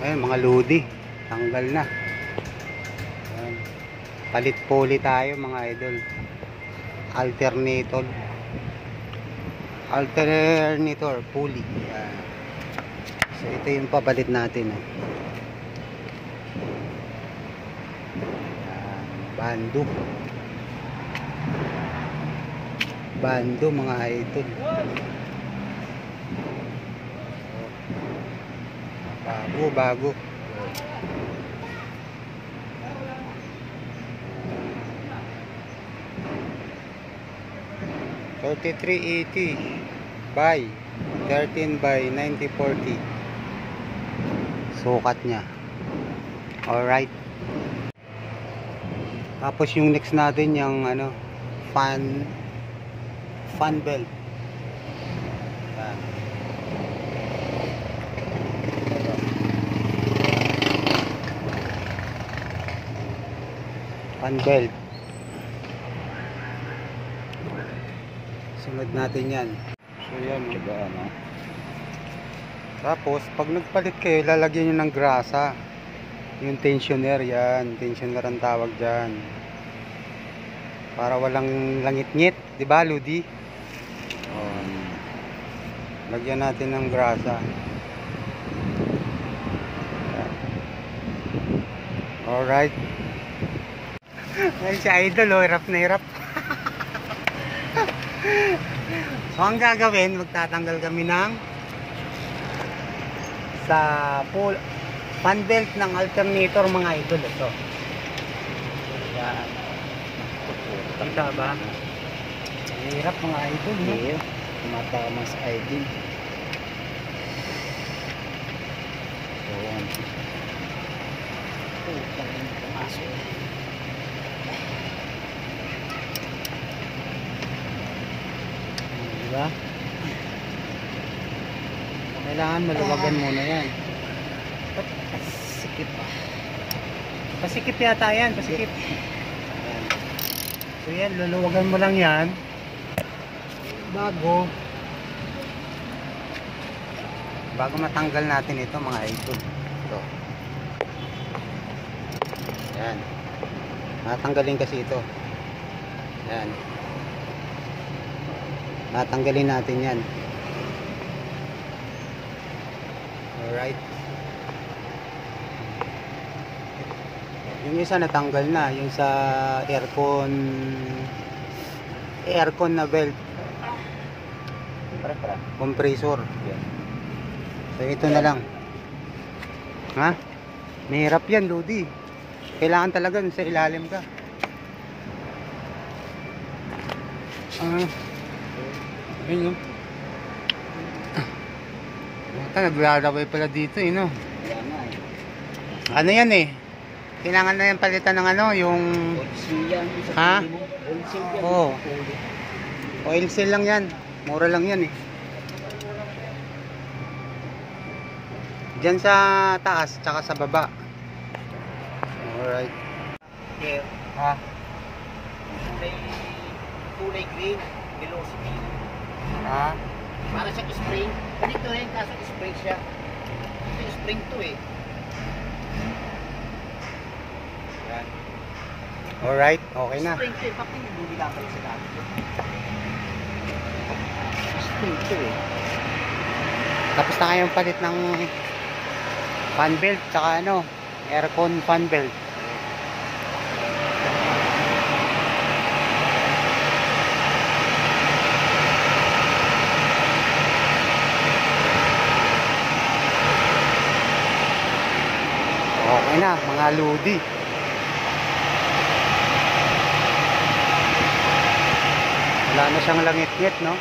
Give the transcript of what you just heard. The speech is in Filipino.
Ayun, mga lodi. Tanggal na. Ayan. Palit puli tayo mga idol. Alternator. Alternator pulley. Ayan. So ito yung papalit natin. Ayan. Bando mga idol. Bago. 3380 by 13 by 9040 sukat nya. Alright, tapos yung next natin yung fan belt. Yan. Fan belt. Sunod natin yan. So yan, tapos pag nagpalit kayo, lalagyan nyo ng grasa, yung tensioner. Yan, tensioner ang tawag dyan, para walang langit-ngit, di ba Ludi? Lagyan natin ng grasa. Alright. Ay, si Idol, hirap na hirap. So ang gagawin, magtatanggal kami ng sa full fan belt ng alternator mga idol. Ito. Yan. Tanda ba? Hirap mga idol. Iya. Tumatama sa idol. Tangin pumasok. Diba? Kailangan maluwagan muna yan. Sikip pa. Pasikip yata yan, pasikip. Ayan. So yan, luluwagan mo lang yan bago matanggal natin ito mga idol. Ito. Yan. Natanggalin kasi ito. Yan. Natanggalin natin yan. Alright. Yung isa natanggal na, yung sa aircon na belt, compressor. So ito na lang. Ha? Mahirap yan, Lodi. Kailangan talaga sa ilalim ka. Ayun, no? Naglalaway pala dito, no? Ano yan eh? Kailangan na yan palitan ng yung... Ha? Oo. Oil seal lang yan. Mura lang yan eh. Diyan sa taas, tsaka sa baba. Alright. Here. Ha? Kulay green. Velocity. Ha? Para siyang spring. Ganito rin, kaso spring siya. Ito yung spring to eh. Yan. Alright, okay na. Spring to eh. Bakit yung bumila pa rin sa dati? Spring to eh. Tapos na kayong palit ng fan belt, tsaka aircon fan belt. Okay na mga Lodi. Wala na siyang langit-ngit, no?